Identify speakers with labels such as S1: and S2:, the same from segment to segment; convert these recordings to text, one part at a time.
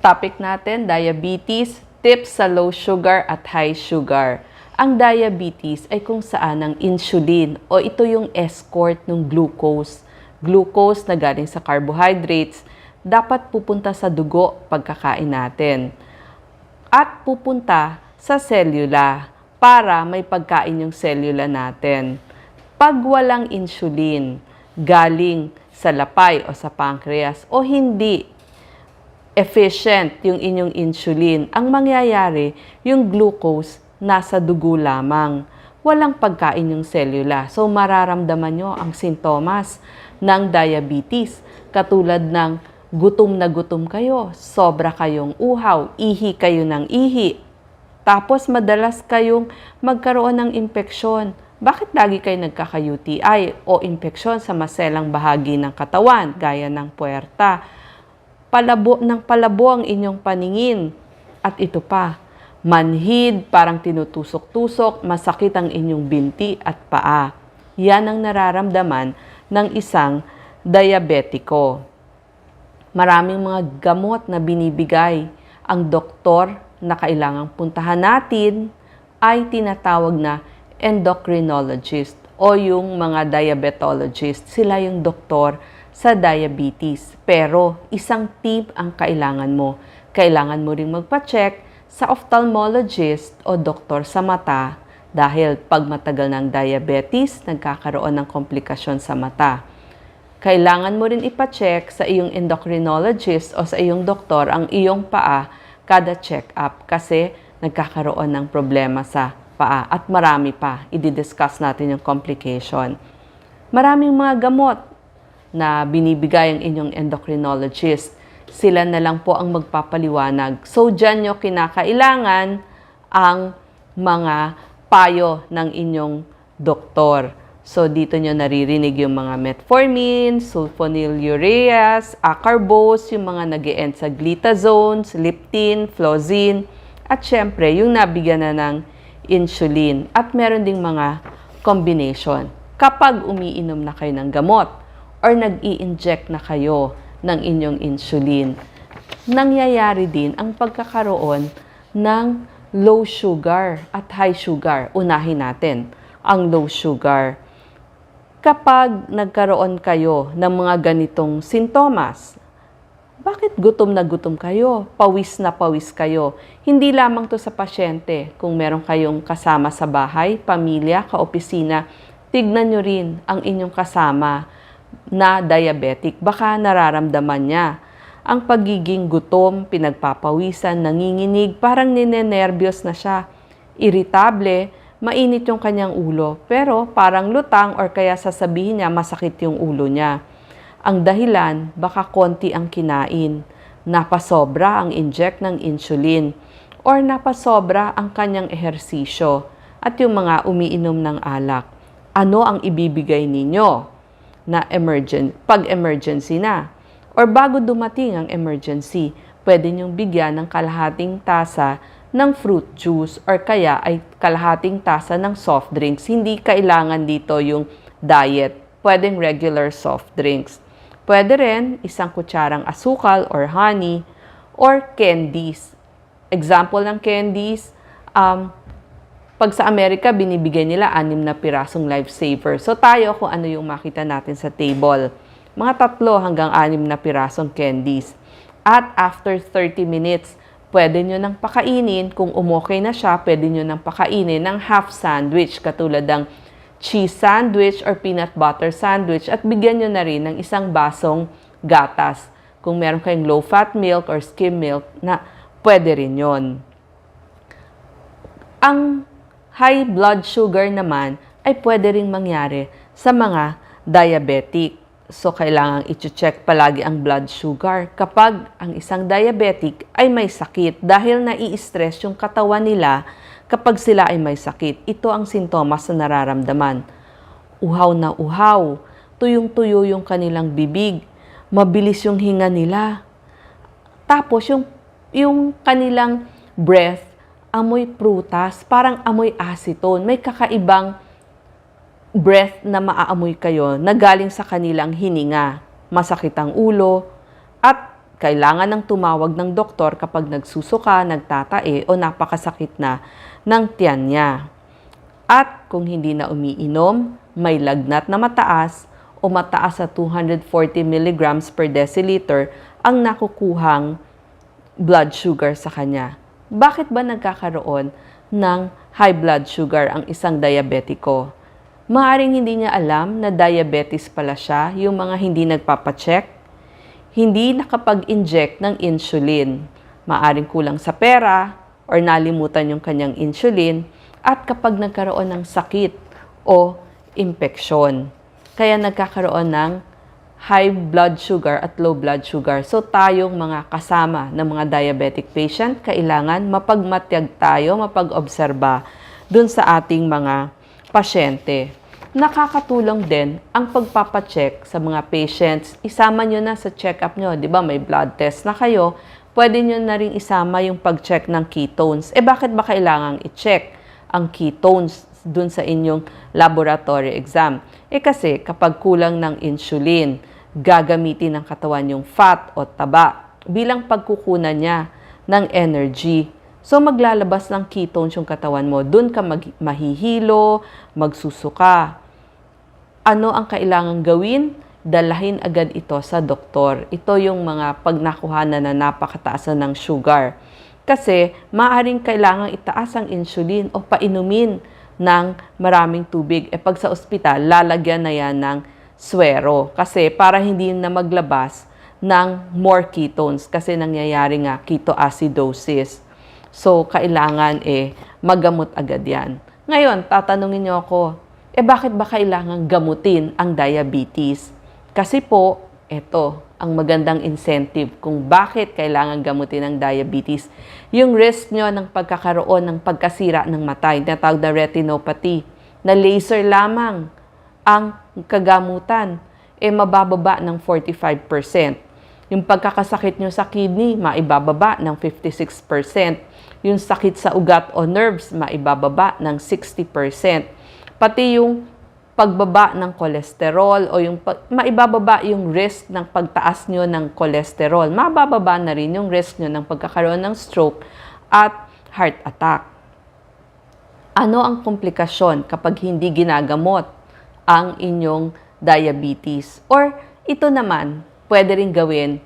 S1: Topic natin, diabetes, tips sa low sugar at high sugar. Ang diabetes ay kung saan ang insulin o ito yung escort ng glucose. Glucose na galing sa carbohydrates, dapat pupunta sa dugo pagkakain natin. At pupunta sa selula para may pagkain yung selula natin. Pag walang insulin, galing sa lapay o sa pancreas o hindi efficient yung inyong insulin, ang mangyayari, yung glucose nasa dugo lamang. Walang pagkain yung selula. So, mararamdaman nyo ang sintomas ng diabetes. Katulad ng gutom na gutom kayo, sobra kayong uhaw, ihi kayo ng ihi. Tapos, madalas kayong magkaroon ng impeksyon. Bakit lagi kayo nagkaka-UTI o impeksyon sa maselang bahagi ng katawan, gaya ng puwerta? Palabo ng palabo ang inyong paningin. At ito pa, manhid, parang tinutusok-tusok, masakit ang inyong binti at paa. Yan ang nararamdaman ng isang diabetiko. Maraming mga gamot na binibigay. Ang doktor na kailangang puntahan natin ay tinatawag na endocrinologist o yung mga diabetologist. Sila yung doktor sa diabetes. Pero isang tip ang kailangan mo. Kailangan mo ring magpa-check sa ophthalmologist o doktor sa mata dahil pag matagal ng diabetes, nagkakaroon ng komplikasyon sa mata. Kailangan mo rin ipa-check sa iyong endocrinologist o sa iyong doktor ang iyong paa kada check-up kasi nagkakaroon ng problema sa paa at marami pa. I-discuss natin yung complication. Maraming mga gamot na binibigay ang inyong endocrinologist. Sila na lang po ang magpapaliwanag. So, dyan nyo kinakailangan ang mga payo ng inyong doktor. So, dito nyo naririnig yung mga metformin, sulfonylureas, acarbose, yung mga nag-e-end sa glitazones, leptin, flozin, at syempre, yung nabigyan na ng insulin. At meron ding mga combination. Kapag umiinom na kayo ng gamot, or nag-i-inject na kayo ng inyong insulin, nangyayari din ang pagkakaroon ng low sugar at high sugar. Unahin natin ang low sugar. Kapag nagkaroon kayo ng mga ganitong sintomas, bakit gutom na gutom kayo? Pawis na pawis kayo. Hindi lamang to sa pasyente. Kung meron kayong kasama sa bahay, pamilya, kaopisina, tignan nyo rin ang inyong kasama na diabetic, baka nararamdaman niya ang pagiging gutom, pinagpapawisan, nanginginig, parang ninenervyos na siya, irritable, mainit yung kanyang ulo, pero parang lutang or kaya sasabihin niya masakit yung ulo niya. Ang dahilan, baka konti ang kinain, napasobra ang inject ng insulin, or napasobra ang kanyang ehersisyo, at yung mga umiinom ng alak. Ano ang ibibigay ninyo na pag emergency na? Or bago dumating ang emergency, pwede niyong bigyan ng kalahating tasa ng fruit juice or kaya ay kalahating tasa ng soft drinks. Hindi kailangan dito yung diet. Pwedeng regular soft drinks. Pwede rin isang kutsarang asukal or honey or candies. Example ng candies, pag sa Amerika, binibigay nila 6 na pirasong lifesaver. So tayo, kung ano yung makita natin sa table. Mga 3 hanggang 6 na pirasong candies. At after 30 minutes, pwede nyo nang pakainin. Kung umokay na siya, pwede nyo nang pakainin ng half sandwich, katulad ng cheese sandwich or peanut butter sandwich. At bigyan nyo na rin ng isang basong gatas. Kung meron kayong low-fat milk or skim milk, na pwede rin yon. Ang high blood sugar naman ay pwede ring mangyari sa mga diabetic. So, kailangang i-check palagi ang blood sugar kapag ang isang diabetic ay may sakit dahil nai-stress yung katawan nila kapag sila ay may sakit. Ito ang sintomas na nararamdaman. Uhaw na uhaw, tuyong-tuyo yung kanilang bibig, mabilis yung hinga nila. Tapos, yung kanilang breath, amoy prutas, parang amoy acetone. May kakaibang breath na maaamoy kayo na galing sa kanilang hininga. Masakit ang ulo at kailangan ng tumawag ng doktor kapag nagsusuka, nagtatae o napakasakit na ng tiyan niya. At kung hindi na umiinom, may lagnat na mataas o mataas sa 240 mg per deciliter ang nakukuhang blood sugar sa kanya. Bakit ba nagkakaroon ng high blood sugar ang isang diabetiko? Maaring hindi niya alam na diabetes pala siya, yung mga hindi nagpapacheck, hindi nakapag-inject ng insulin. Maaring kulang sa pera or nalimutan yung kanyang insulin at kapag nagkaroon ng sakit o impeksyon. Kaya nagkakaroon ng high blood sugar at low blood sugar. So tayong mga kasama ng mga diabetic patient, kailangan mapagmatyag tayo, mapag-obserba dun sa ating mga pasyente. Nakakatulong din ang pagpapacheck sa mga patients. Isama nyo na sa check-up nyo. Di ba may blood test na kayo? Pwede nyo na rin isama yung pag-check ng ketones. Bakit ba kailangang i-check ang ketones dun sa inyong laboratory exam? Kasi kapag kulang ng insulin, gagamitin ng katawan yung fat o taba bilang pagkukunan niya ng energy. So, maglalabas ng ketones yung katawan mo. Doon ka mahihilo, magsusuka. Ano ang kailangang gawin? Dalahin agad ito sa doktor. Ito yung mga pagnakuhanan na napakataas ng sugar. Kasi, maaaring kailangang itaas ang insulin o painumin ng maraming tubig. Pag sa ospital, lalagyan na yan ng swero. Kasi, para hindi na maglabas ng more ketones. Kasi nangyayari nga ketoacidosis. So, kailangan magamot agad yan. Ngayon, tatanungin niyo ako, bakit ba kailangan gamutin ang diabetes? Kasi po, ito ang magandang incentive kung bakit kailangan gamutin ang diabetes. Yung risk nyo ng pagkakaroon ng pagkasira ng mata, yung tinatawag na retinopathy, na laser lamang ang kagamutan, mabababa ng 45%. Yung pagkakasakit nyo sa kidney, maibababa ng 56%. Yung sakit sa ugat o nerves, maibababa ng 60%. Pati yung pagbaba ng kolesterol o yung maibababa yung risk ng pagtaas nyo ng kolesterol. Mabababa na rin yung risk nyo ng pagkakaroon ng stroke at heart attack. Ano ang komplikasyon kapag hindi ginagamot ang inyong diabetes? Or ito naman, pwede rin gawin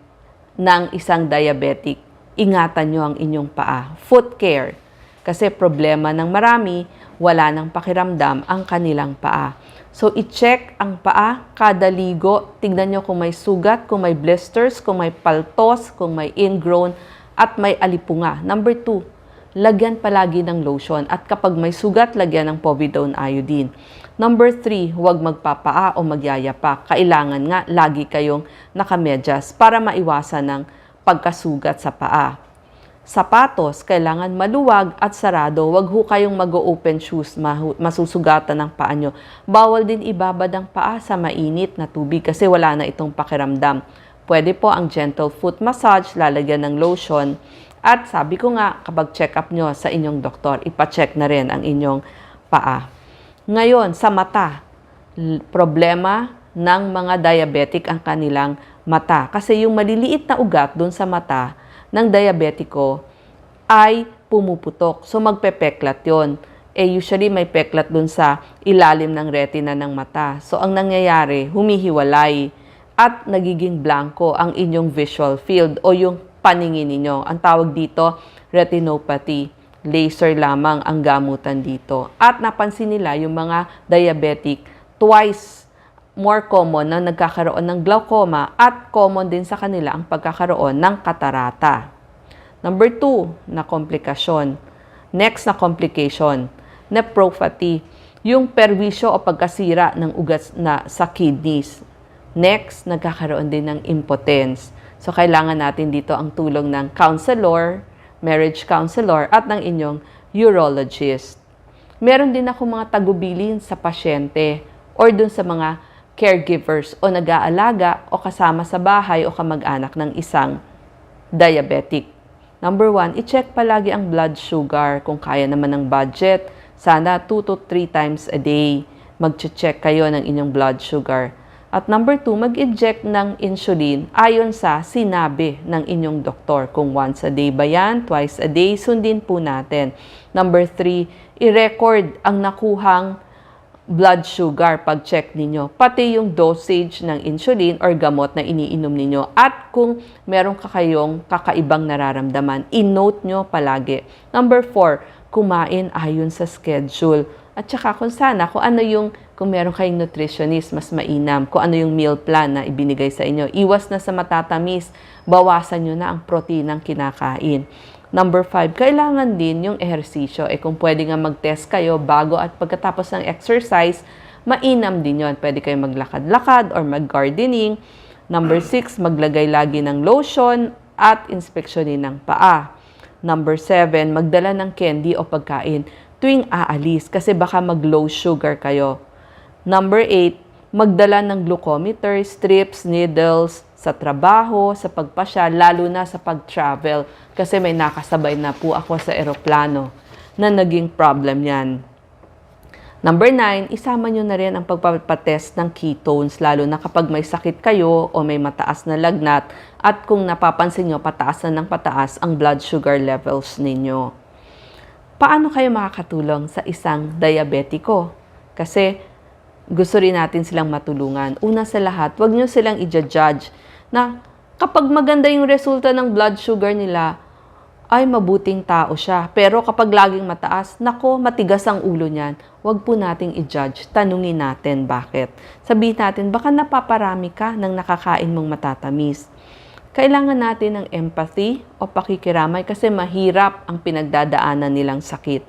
S1: ng isang diabetic. Ingatan nyo ang inyong paa. Foot care. Kasi problema ng marami, wala nang pakiramdam ang kanilang paa. So, i-check ang paa kada ligo. Tignan nyo kung may sugat, kung may blisters, kung may paltos, kung may ingrown, at may alipunga. Number 2, lagyan palagi ng lotion. At kapag may sugat, lagyan ng povidone iodine. Number 3, huwag magpapaa o magyayapa. Kailangan nga lagi kayong nakamedyas para maiwasan ng pagkasugat sa paa. Sapatos, kailangan maluwag at sarado. Huwag ho kayong mag-open shoes, masusugatan ng paa nyo. Bawal din ibabad ang paa sa mainit na tubig kasi wala na itong pakiramdam. Pwede po ang gentle foot massage, lalagyan ng lotion. At sabi ko nga, kapag check-up nyo sa inyong doktor, ipacheck na rin ang inyong paa. Ngayon, sa mata, problema ng mga diabetic ang kanilang mata. Kasi yung maliliit na ugat doon sa mata ng diabetiko ay pumuputok. So, magpepeklat yon. Usually, may peklat doon sa ilalim ng retina ng mata. So, ang nangyayari, humihiwalay at nagiging blanco ang inyong visual field o yung paningin ninyo. Ang tawag dito, retinopathy. Laser lamang ang gamutan dito. At napansin nila yung mga diabetic, twice more common na nagkakaroon ng glaucoma at common din sa kanila ang pagkakaroon ng katarata. Number 2 na komplikasyon. Next na complication, nephropathy, yung perwisyo o pagkasira ng ugat na sa kidneys. Next, nagkakaroon din ng impotence. So, kailangan natin dito ang tulong ng counselor, marriage counselor, at ng inyong urologist. Meron din ako mga tagubilin sa pasyente or dun sa mga caregivers o nag-aalaga o kasama sa bahay o kamag-anak ng isang diabetic. Number 1, i-check palagi ang blood sugar. Kung kaya naman ng budget, sana 2 to 3 times a day. Mag-check kayo ng inyong blood sugar. At number 2, mag-inject ng insulin ayon sa sinabi ng inyong doktor. Kung once a day ba yan, twice a day, sundin po natin. Number 3, i-record ang nakuhang blood sugar pag-check ninyo. Pati yung dosage ng insulin or gamot na iniinom ninyo. At kung meron kayong kakaibang nararamdaman, i-note nyo palagi. Number 4, kumain ayon sa schedule. At saka kung meron kayong nutritionist, mas mainam. Kung ano yung meal plan na ibinigay sa inyo. Iwas na sa matatamis. Bawasan nyo na ang proteinang kinakain. Number 5, kailangan din yung ehersisyo. Kung pwede nga mag-test kayo bago at pagkatapos ng exercise, mainam din yon. Pwede kayo maglakad-lakad or mag-gardening. Number 6, maglagay lagi ng lotion at inspeksyonin ng paa. Number 7, magdala ng candy o pagkain tuwing aalis kasi baka mag-low sugar kayo. Number 8, magdala ng glucometer, strips, needles sa trabaho, sa pagpasya, lalo na sa pag-travel. Kasi may nakasabay na po ako sa eroplano na naging problem yan. Number 9, isama nyo na rin ang pagpapatest ng ketones, lalo na kapag may sakit kayo o may mataas na lagnat at kung napapansin nyo, pataas na ng pataas ang blood sugar levels ninyo. Paano kayo makakatulong sa isang diabetiko? Kasi gusto rin natin silang matulungan. Una sa lahat, huwag nyo silang i-judge na kapag maganda yung resulta ng blood sugar nila, ay mabuting tao siya. Pero kapag laging mataas, nako, matigas ang ulo niyan. Huwag po nating i-judge. Tanungin natin bakit. Sabihin natin, baka napaparami ka ng nakakain mong matatamis. Kailangan natin ng empathy o pakikiramay kasi mahirap ang pinagdadaanan nilang sakit.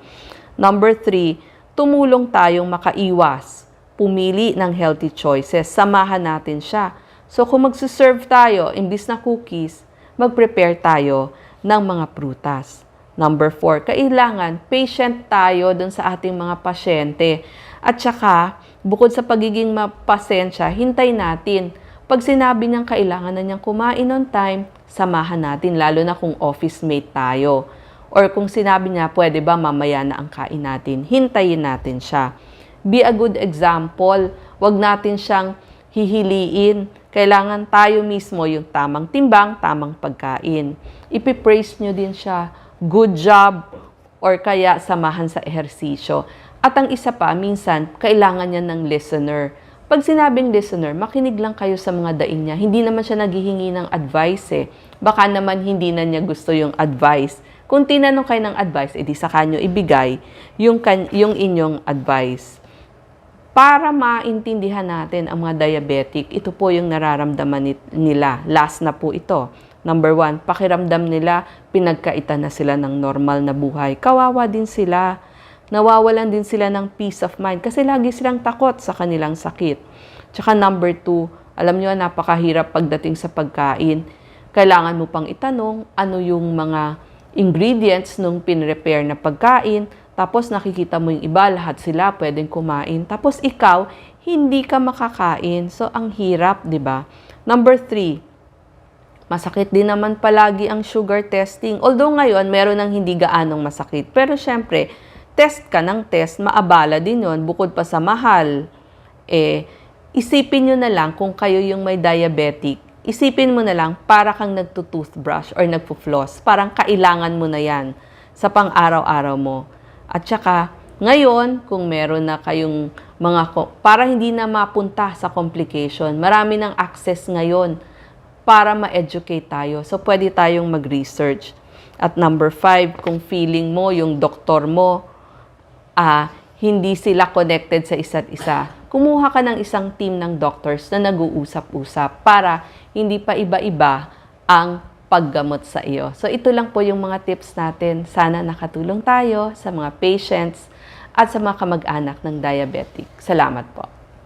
S1: Number 3, tumulong tayong makaiwas. Pumili ng healthy choices. Samahan natin siya. So kung magsiserve tayo, imbis na cookies, mag-prepare tayo ng mga prutas. Number 4, kailangan patient tayo dun sa ating mga pasyente. At saka, bukod sa pagiging mapasensya, hintay natin. Pag sinabi niyang kailangan na niyang kumain on time, samahan natin, lalo na kung office mate tayo. Or kung sinabi niya, pwede ba mamaya na ang kain natin, hintayin natin siya. Be a good example. Huwag natin siyang hihiliin. Kailangan tayo mismo yung tamang timbang, tamang pagkain. Ipipraise nyo din siya. Good job. Or kaya samahan sa ehersisyo. At ang isa pa, minsan, kailangan niya ng listener. Pag sinabing listener, makinig lang kayo sa mga daing niya. Hindi naman siya naghihingi ng advice Baka naman hindi na niya gusto yung advice. Kung tinanong kayo ng advice, edi sa kanyo ibigay yung inyong advice. Para maintindihan natin ang mga diabetic, ito po yung nararamdaman nila. Last na po ito. Number 1, pakiramdam nila, pinagkaitan na sila ng normal na buhay. Kawawa din sila. Nawawalan din sila ng peace of mind kasi lagi silang takot sa kanilang sakit. Tsaka number 2, alam nyo, napakahirap pagdating sa pagkain. Kailangan mo pang itanong ano yung mga ingredients nung pinrepare na pagkain. Tapos nakikita mo yung iba, lahat sila pwedeng kumain. Tapos ikaw, hindi ka makakain. So, ang hirap, di ba? Number 3, masakit din naman palagi ang sugar testing. Although ngayon, meron ng hindi gaanong masakit. Pero syempre, test ka ng test, maabala din yon bukod pa sa mahal. Isipin nyo na lang kung kayo yung may diabetic. Isipin mo na lang para kang nagtutoothbrush or nagpo-floss. Parang kailangan mo na yan sa pang-araw-araw mo. At saka, ngayon, kung meron na kayong para hindi na mapunta sa complication, marami ng access ngayon para ma-educate tayo. So, pwede tayong mag-research. At number 5, kung feeling mo, yung doktor mo, hindi sila connected sa isa't isa, kumuha ka ng isang team ng doctors na nag-uusap-usap para hindi pa iba-iba ang paggamot sa iyo. So ito lang po yung mga tips natin. Sana nakatulong tayo sa mga patients at sa mga kamag-anak ng diabetic. Salamat po.